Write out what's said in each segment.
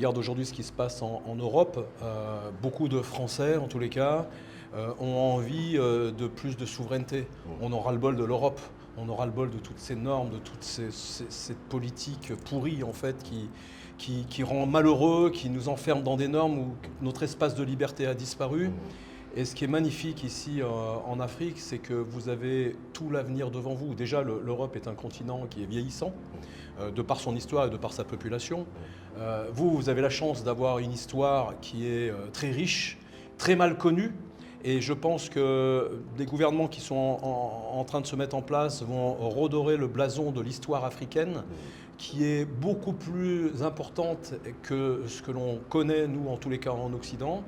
regarde aujourd'hui ce qui se passe en Europe, beaucoup de Français, en tous les cas, ont envie de plus de souveraineté. On aura le bol de l'Europe. On aura le bol de toutes ces normes, de toute cette politique pourrie en fait qui rend malheureux, qui nous enferme dans des normes où notre espace de liberté a disparu. Et ce qui est magnifique ici en Afrique, c'est que vous avez tout l'avenir devant vous. Déjà, l'Europe est un continent qui est vieillissant, de par son histoire et de par sa population. Vous avez la chance d'avoir une histoire qui est très riche, très mal connue. Et je pense que des gouvernements qui sont en train de se mettre en place vont redorer le blason de l'histoire africaine, qui est beaucoup plus importante que ce que l'on connaît, nous, en tous les cas en Occident.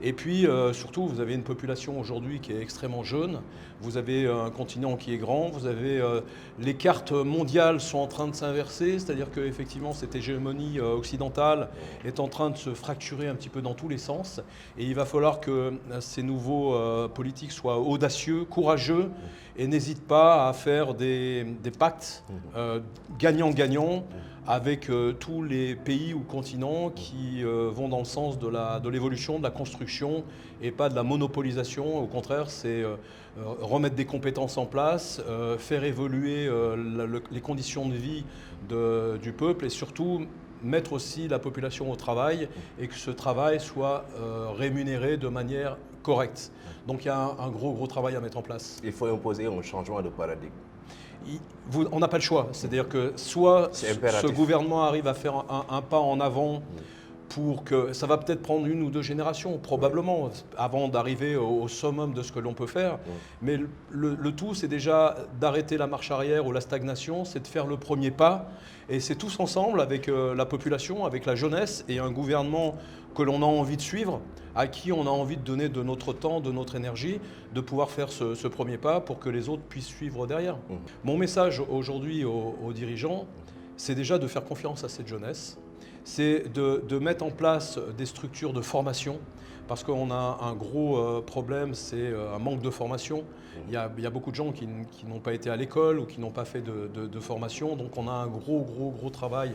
Et puis, surtout, vous avez une population aujourd'hui qui est extrêmement jeune. Vous avez un continent qui est grand. Vous avez les cartes mondiales sont en train de s'inverser, c'est-à-dire qu'effectivement, cette hégémonie occidentale est en train de se fracturer un petit peu dans tous les sens. Et il va falloir que ces nouveaux politiques soient audacieux, courageux et n'hésitent pas à faire des pactes gagnant-gagnant avec tous les pays ou continents qui vont dans le sens de l'évolution, de la construction et pas de la monopolisation. Au contraire, c'est remettre des compétences en place, faire évoluer les conditions de vie du peuple et surtout mettre aussi la population au travail et que ce travail soit rémunéré de manière correcte. Donc il y a un gros travail à mettre en place. Il faut imposer un changement de paradigme. On n'a pas le choix, c'est-à-dire que soit ce gouvernement arrive à faire un pas en avant pour que ça va peut-être prendre 1 ou 2 générations, probablement, avant d'arriver au summum de ce que l'on peut faire. Mais le tout, c'est déjà d'arrêter la marche arrière ou la stagnation, c'est de faire le premier pas. Et c'est tous ensemble, avec la population, avec la jeunesse et un gouvernement que l'on a envie de suivre, à qui on a envie de donner de notre temps, de notre énergie, de pouvoir faire ce premier pas pour que les autres puissent suivre derrière. Mon message aujourd'hui aux dirigeants, c'est déjà de faire confiance à cette jeunesse, c'est de mettre en place des structures de formation, parce qu'on a un gros problème, c'est un manque de formation. Il y a beaucoup de gens qui n'ont pas été à l'école ou qui n'ont pas fait de formation, donc on a un gros travail,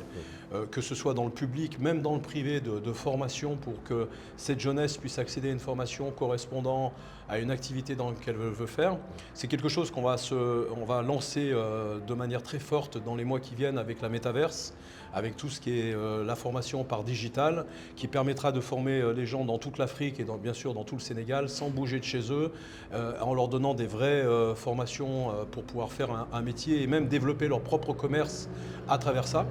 que ce soit dans le public, même dans le privé, de formation pour que cette jeunesse puisse accéder à une formation correspondant à une activité dans laquelle elle veut faire. C'est quelque chose qu'on va lancer de manière très forte dans les mois qui viennent avec la métaverse, avec tout ce qui est la formation par digital, qui permettra de former les gens dans toute l'Afrique et bien sûr dans tout le Sénégal, sans bouger de chez eux, en leur donnant des vraies formations pour pouvoir faire un métier et même développer leur propre commerce à travers ça.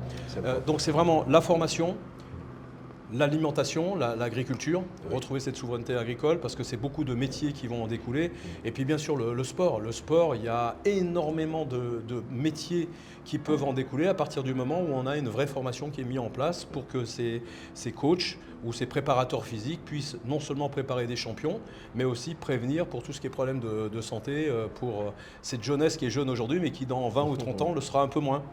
Donc c'est vraiment la formation, l'alimentation, l'agriculture, retrouver cette souveraineté agricole parce que c'est beaucoup de métiers qui vont en découler. Et puis bien sûr le sport. Le sport, il y a énormément de métiers qui peuvent en découler à partir du moment où on a une vraie formation qui est mise en place pour que ces coachs ou ces préparateurs physiques puissent non seulement préparer des champions, mais aussi prévenir pour tout ce qui est problème de santé pour cette jeunesse qui est jeune aujourd'hui mais qui dans 20 ou 30 ans le sera un peu moins.